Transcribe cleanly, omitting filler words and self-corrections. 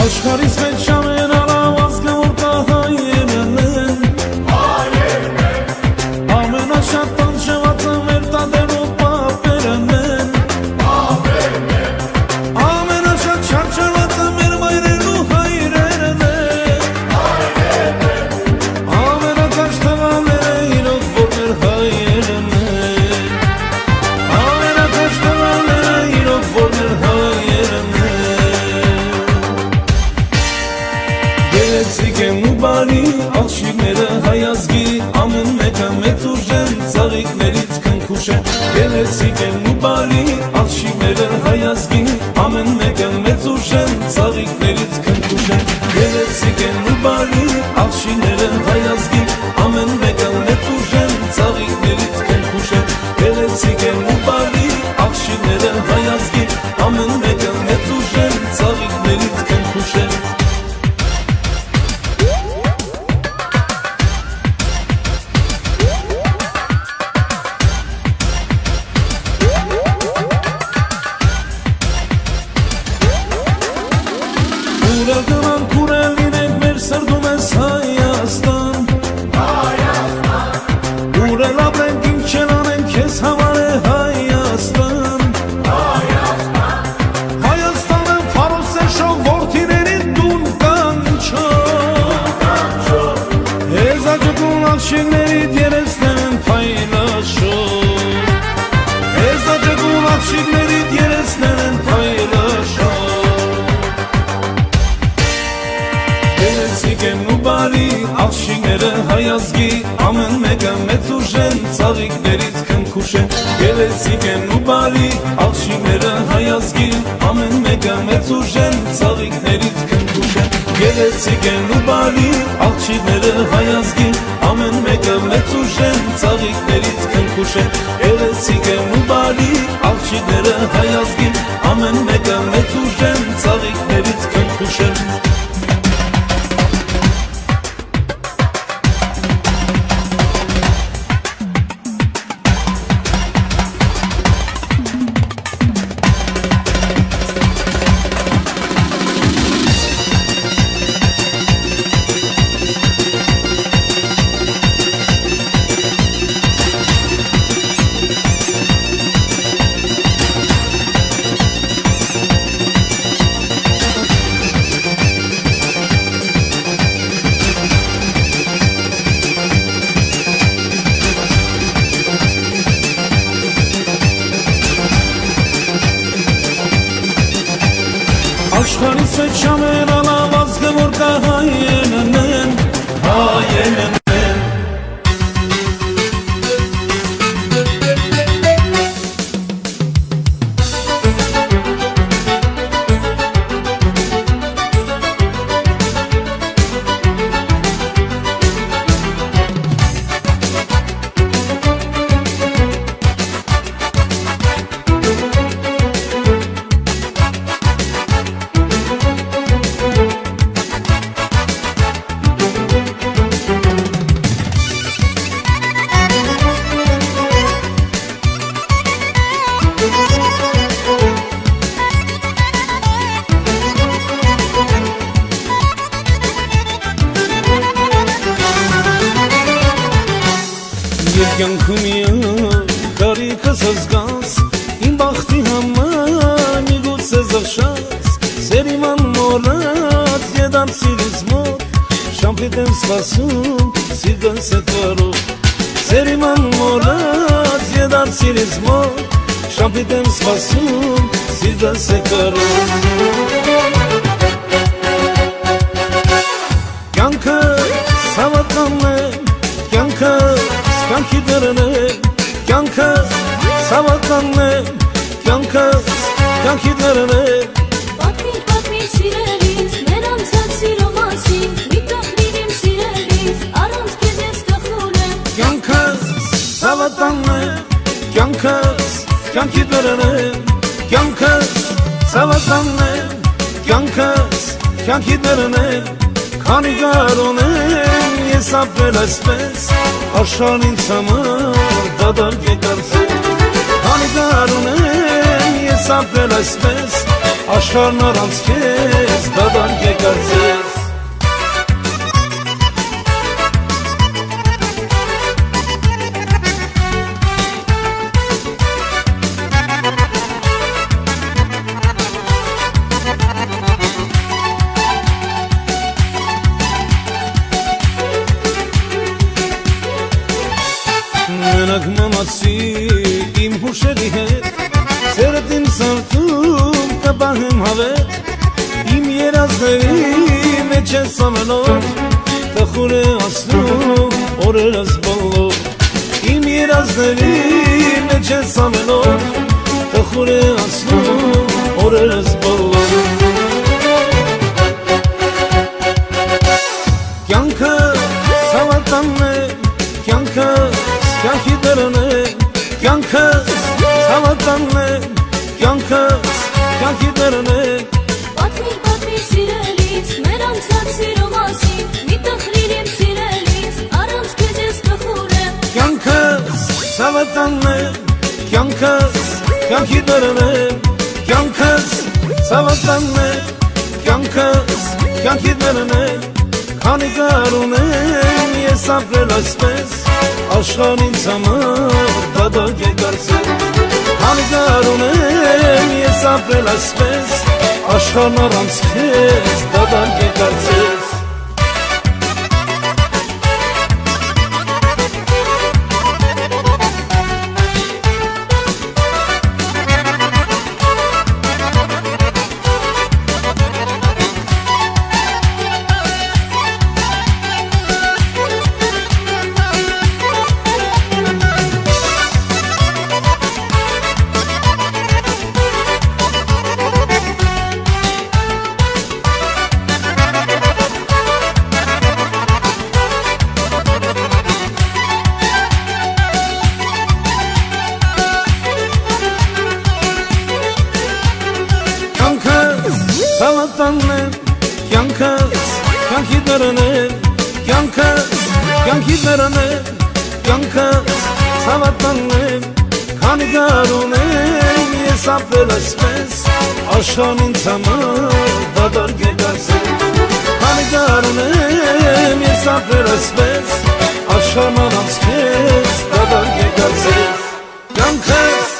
Աշխարհիս մեջ շամեն արավազգը որ կա հայերն են ամենաշատ տանջվածը մեր տատերով պապերն են ամենաշատ չարչարվածը մեր մայրերն ու հայրերն են ամենակաշ տղաները իրոք որ մեր հայերն են ամենակաշ տղաները իրոք որ մեր հայերն են Գեղեցիկ են ու բարի աղջիկները հայազգի ամեն մեկը մեծ ուժեն ծաղիկներից քնքուշ են Գեղեցիկ են ու բարի աղջիկները հայազգի ամեն մեկը մեծ ուժեն ծաղիկներից քնքուշ են Գեղեցիկ են ու բարի աղջիկները հայազգի ամեն մեկը մեծ ուժեն ծաղիկներից քնքուշ են Գեղեցիկ են ու բարի աղջիկները հայազգի ամեն մեկը մեծ ուժեն ծաղիկներից քնքուշ են Ուրագնան կուրել իրենք մեր սրդում ես Հայաստան Ուրել ապրենք ինչ չեն անենք ես համար է Հայաստան Հայաստանը վարոս է շող որդիների տուն կանչող Հեզաջգուն աղջիկներիդ երեսներն են փայլաշող Հեզաջգուն աղջիկներիդ երեսներն են փայլաշող Գեղեցիկ են ու բարի աղջիկները հայազգի ամեն մեկը մեծ ուժեն ծաղիկներից քնքուշ են Գեղեցիկ են ու բարի աղջիկները հայազգի ամեն մեկը մեծ ուժեն ծաղիկներից քնքուշ են Գեղեցիկ են ու բարի աղջիկները հայազգի ամեն մեկը մեծ ուժեն ծաղիկներից քնքուշ են Գեղեցիկ են ու բարի աղջիկները հայազգի ամեն մեկը մեծ ուժեն ծաղիկներից քնքուշ են Աշխարհիս մեջ շամեն ալավազգը որ կա հայերն են հայերն են Երկյանքում կարիքս զգաս իմ բախտի համար միգուցե զղշաս սերիման մորած եդամ սիրից մոտ շամպիտ եմ սպասում սիրգնս է տվարով սերիման մորած եդամ սիրից մոտ շամպիտ եմ սպասում սիրգնս է կարով կյանքը սավատանն է կյանքը Կյանքի դրն է, կյանքս սավականն է, կյանքս կյանքի դրն է Պատմիր սիրելիս, մեր անցած սիրո մասին Մի տխրիր իմ սիրելիս, առանց քեզ ես տխուր եմ Կյանքս սավականն է, կյանքս կյանքի դրն է Կյանքս սավականն է, կյանքս կյանքի դրն է Քանի գարուն եմ ես ապրել այսպես Աշխարհն ինձ համար դադար կեկարծել Քանի գարուն եմ ես ապրել այսպես աշխարհն առանց քեզ դադարք է կարծես Մենակ մամացի իմ հուշերի հետ Սերդ իմ սարդում կպահեմ հավետ Իմ երազների մեջ ես ամենով Տխուր է ասնում օրերս բոլոր Իմ երազների մեջ ես ամենով Տխուր է ասնում օրերս բոլոր Կյանքը սավատանն է Կյանքը Կյանքի դրն է, կյանքս հավատանն է, կյանքս կյանքի դրն է Պատմիր սիրելիս, մեր անցած սիրո մասին Մի տխրիր իմ սիրելիս, առանց քեզ ես տխուր եմ Կյանքս հավատանն է, կյանքս կյանքի դրն է Կյանքս հավատանն է, կյանքս կյանքի դրն է Քանի կար ունեմ ես ապրել այսպես Աշխարհն ինձ համար դադարք է կարծել Քանի կար ունեմ ես ապրել այսպես Աշխարհն առանց քեզ դադարք է կարծել Հավատանն է, կյանքս կյանքի դրն է Կյանքս կյանքի դրն է Կյանքս հավատանն է Քանի կար ունեմ ես ապրել այսպես Աշխարհն ինձ համար դադարք է կարծել Քանի կար ունեմ ես ապրել այսպես Աշխարհն առանց քեզ դադարք է կարծել Կյանքս